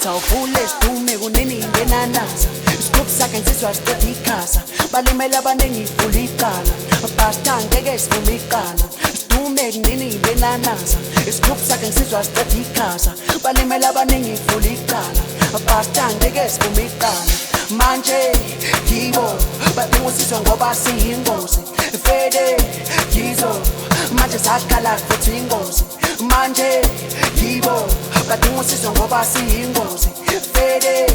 Sawuvule sidume kunini ngenanaza isigubhu sakhe ngizizwa siqeda ikhasa balimele abaningi ivula icala basta ngeke sivume icala sidume kunini ngenanaza isigubhu sakhe ngizizwa siqeda ikhasa balimele abaningi ivula icala basta ngeke sivume icala manje yibo badingusizwa ngoba siyingozi fede yizo manje sakhala futhi ingozi manje yibo badingusizwa ngoba siyingozi fede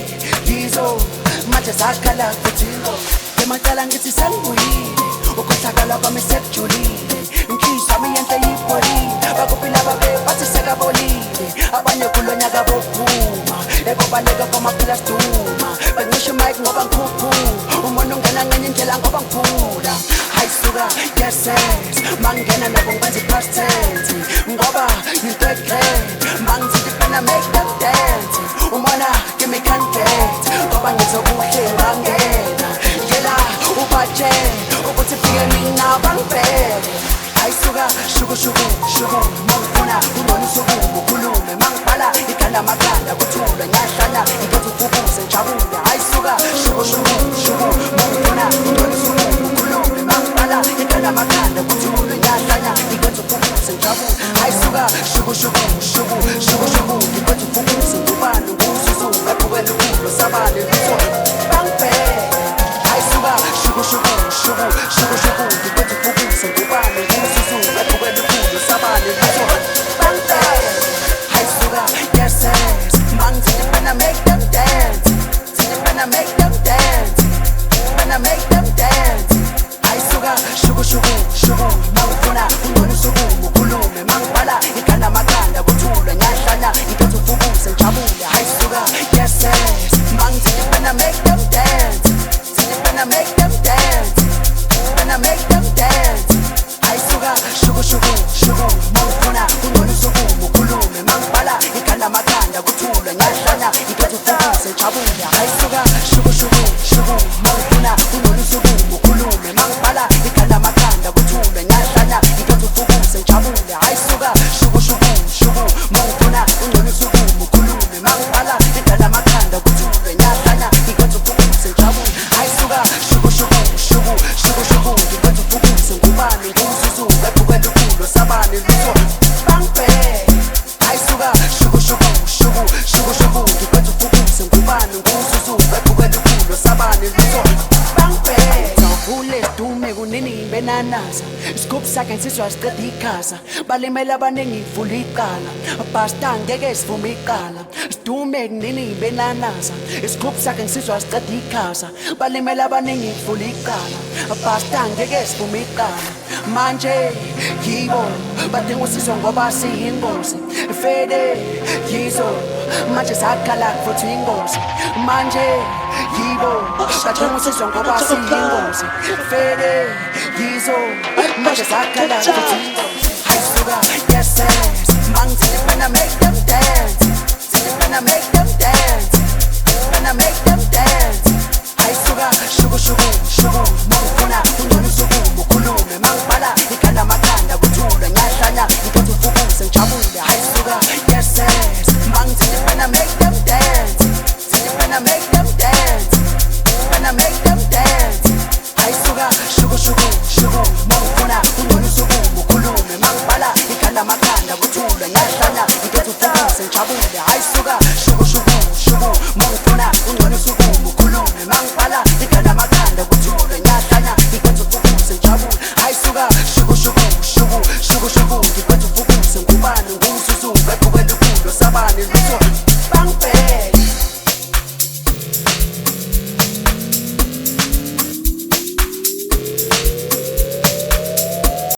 yizo manje sakhala futhi ingozi emacala ngithi sengibuyile ukhohlakala kwami sekujulile inhliziyo yami yenhle yipholile bakuphila babe bathi sekabolile abanye kulonyaka bophuma ebobaleka kwamaphila siduma bengisho mike ngoba ngikhuphu umuntu ungena ngenye indlela ngoba ngiphula hayisuka yes mangena nabo ngibenza i-past tense ngoba you-third grade mangizithi fana make them dance umona give me can't get ngoba ngizokuhle ngangena yela ubatshela ukuthi fike mina bangibheke ayisuka shuku mangifuna kunona usuku ukhulume mangibhala iganda amaganda kuthula nyahlala ngikhetha ufukuze njabule ayisuka shuku mangifuna kunona usuku ukhulume mangibhala iganda amaganda kuthula nyahlala ngikhetha ufukuze njabule ayisuka shuku ngikhetha ufukuze ngubani ngususu ephukela ukulo sabale liso bangibheke ayisuka shuku ngikhetha ufukuze ngubani ngususu ephukela ukulo sabale liso bangibheke ayisuka yes mangithi fana make them dance fana make them dance fana make them dance ayisuka shuku mangifuna kunona usuku ukhulume mangibhala iganda amaganda kuthula nyahlala ngikhetha ufukuze njabule ayisuka yes mangithi fana make them dance fana make them dance fana make them dance ayisuka shuku mangifuna kunona usuku ukhulume mangibhala iganda amaganda kuthula nyahlala ngikhetha ufukuze njabule ayisuka shuku mangifuna kunona usuku ukhulume mangibhala iganda amaganda kuthula nyahlala ngikhetha ufukuze njabule ayisuka shuku mangifuna kunona usuku ukhulume mangibhala iganda amaganda kuthula nyahlala ngikhetha ufukuze njabule ayisuka shuku ngikhetha ufukuze ngubani ngususu ephukela ukulo sabani liso bangibheke ayisuka shuku ngikhetha ufukuze ngubani ngususu ephukela ukulo sabani liso bangibheke sawuvule sidume kunini benanaza isigubhu sakhe ngizizwa siqeda ikhasa balimele abaningi ivula icala basta ngeke sivume icala sidume kunini benanaza isigubhu sakhe ngizizwa siqeda ikhasa balimele abaningi ivula icala basta ngeke sivume icala manje yibo badingusizwa ngoba siyingozi fede yizo manje sakhala futhi ingozi manje yibo badingusizwa ngoba siyingozi fede yizo manje sakhala futhi ingozi ayisuka yes mangithi fana make them dance fana make them dance fana make them dance ayisuka shuku mangifuna kunona usuku ukhulume mangibhala iganda amaganda kuthula nyahlala ngikhetha ufukuze njabule ayisuka yes mangithi fana make them dance fana make them dance fana make them dance ayisuka shuku mangifuna kunona usuku ukhulume mangibhala iganda amaganda kuthula nyahlala ngikhetha ufukuze njabule ayisuka